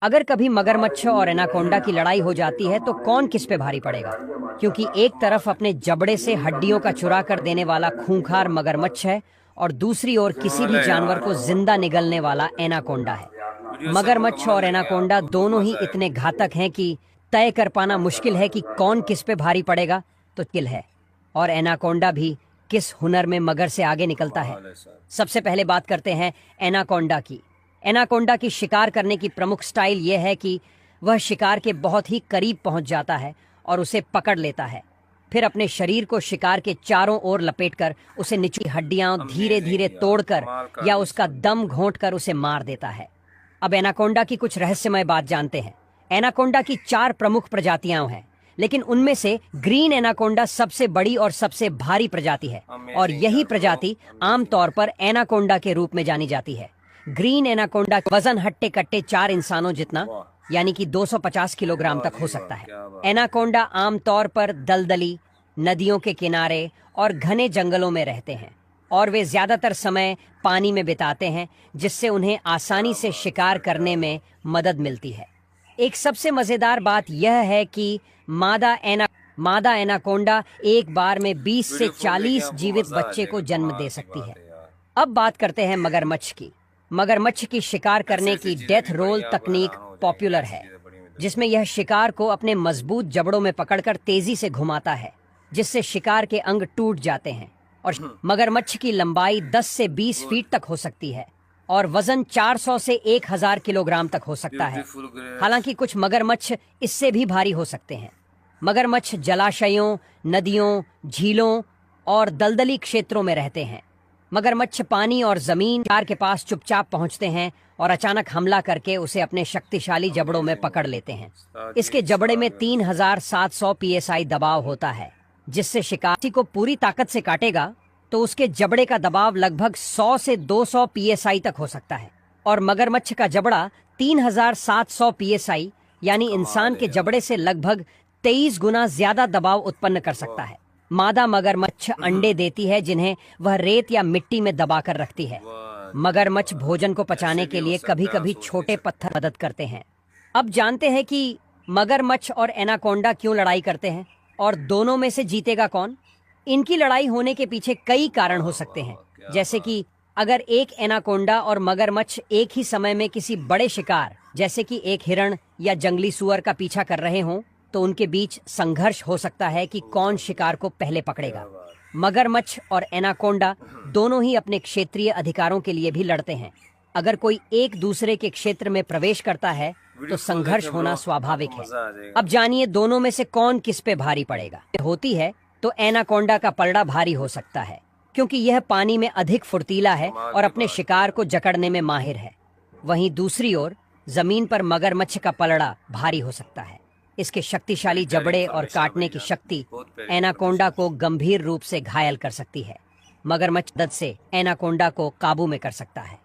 अगर कभी मगरमच्छ और एनाकोंडा की लड़ाई हो जाती है तो कौन किस पे भारी पड़ेगा? क्योंकि एक तरफ अपने जबड़े से हड्डियों का चुरा कर देने वाला खूंखार मगरमच्छ है और दूसरी ओर किसी भी जानवर को जिंदा निगलने वाला एनाकोंडा है। मगरमच्छ और एनाकोंडा दोनों ही इतने घातक हैं कि तय कर पाना मुश्किल है कि कौन किस पे भारी पड़ेगा। तो किल है, और एनाकोंडा भी किस हुनर में मगर से आगे निकलता है। सबसे पहले बात करते हैं एनाकोंडा की। एनाकोंडा की शिकार करने की प्रमुख स्टाइल यह है कि वह शिकार के बहुत ही करीब पहुंच जाता है और उसे पकड़ लेता है, फिर अपने शरीर को शिकार के चारों ओर लपेटकर उसे निचली हड्डियां धीरे धीरे तोड़कर या उसका दम घोंटकर उसे मार देता है। अब एनाकोंडा की कुछ रहस्यमय बात जानते हैं। एनाकोंडा की 4 प्रमुख प्रजातियां हैं, लेकिन उनमें से ग्रीन एनाकोंडा सबसे बड़ी और सबसे भारी प्रजाति है और यही प्रजाति आमतौर पर एनाकोंडा के रूप में जानी जाती है। ग्रीन एनाकोंडा का वजन हट्टे कट्टे 4 इंसानों जितना यानी कि 250 किलोग्राम तक हो सकता है। एनाकोंडा आमतौर पर दलदली, नदियों के किनारे और घने जंगलों में रहते हैं और वे ज्यादातर समय पानी में बिताते हैं, जिससे उन्हें आसानी से शिकार करने में मदद मिलती है। एक सबसे मजेदार बात यह है कि मादा एनाकोंडा एक बार में 20 से 40 जीवित बच्चे को जन्म दे सकती है। अब बात करते हैं मगरमच्छ की। मगरमच्छ की शिकार करने की डेथ रोल तकनीक पॉपुलर है, जिसमें यह शिकार को अपने मजबूत जबड़ों में पकड़कर तेजी से घुमाता है, जिससे शिकार के अंग टूट जाते हैं। और मगरमच्छ की लंबाई 10 से 20 फीट तक हो सकती है और वजन 400 से 1000 किलोग्राम तक हो सकता है। हालांकि कुछ मगरमच्छ इससे भी भारी हो सकते हैं। मगरमच्छ जलाशयों, नदियों, झीलों और दलदली क्षेत्रों में रहते हैं। मगरमच्छ पानी और जमीन शिकार के पास चुपचाप पहुंचते हैं और अचानक हमला करके उसे अपने शक्तिशाली जबड़ों में पकड़ लेते हैं। इसके जबड़े में 3700 psi दबाव होता है, जिससे शिकारी को पूरी ताकत से काटेगा तो उसके जबड़े का दबाव लगभग 100 से 200 psi तक हो सकता है। और मगरमच्छ का जबड़ा 3700 psi यानी इंसान के जबड़े से लगभग 23 गुना ज्यादा दबाव उत्पन्न कर सकता है। मादा मगरमच्छ अंडे देती है, जिन्हें वह रेत या मिट्टी में दबाकर रखती है। मगरमच्छ भोजन को पचाने के लिए कभी कभी छोटे पत्थर मदद करते हैं। अब जानते हैं कि मगरमच्छ और एनाकोंडा क्यों लड़ाई करते हैं और दोनों में से जीतेगा कौन। इनकी लड़ाई होने के पीछे कई कारण हो सकते हैं, जैसे कि अगर एक एनाकोंडा और मगरमच्छ एक ही समय में किसी बड़े शिकार जैसे कि एक हिरण या जंगली सुअर का पीछा कर रहे हों, तो उनके बीच संघर्ष हो सकता है कि कौन शिकार को पहले पकड़ेगा। मगरमच्छ और एनाकोंडा दोनों ही अपने क्षेत्रीय अधिकारों के लिए भी लड़ते हैं। अगर कोई एक दूसरे के क्षेत्र में प्रवेश करता है तो संघर्ष होना स्वाभाविक है। अब जानिए दोनों में से कौन किस पे भारी पड़ेगा। होती है तो एनाकोंडा का पलड़ा भारी हो सकता है, क्योंकि यह पानी में अधिक फुर्तीला है और अपने शिकार को जकड़ने में माहिर है। वहीं दूसरी ओर जमीन पर मगरमच्छ का पलड़ा भारी हो सकता है। इसके शक्तिशाली जबड़े और काटने की शक्ति एनाकोंडा को गंभीर रूप से घायल कर सकती है। मगरमच्छ मदद से एनाकोंडा को काबू में कर सकता है।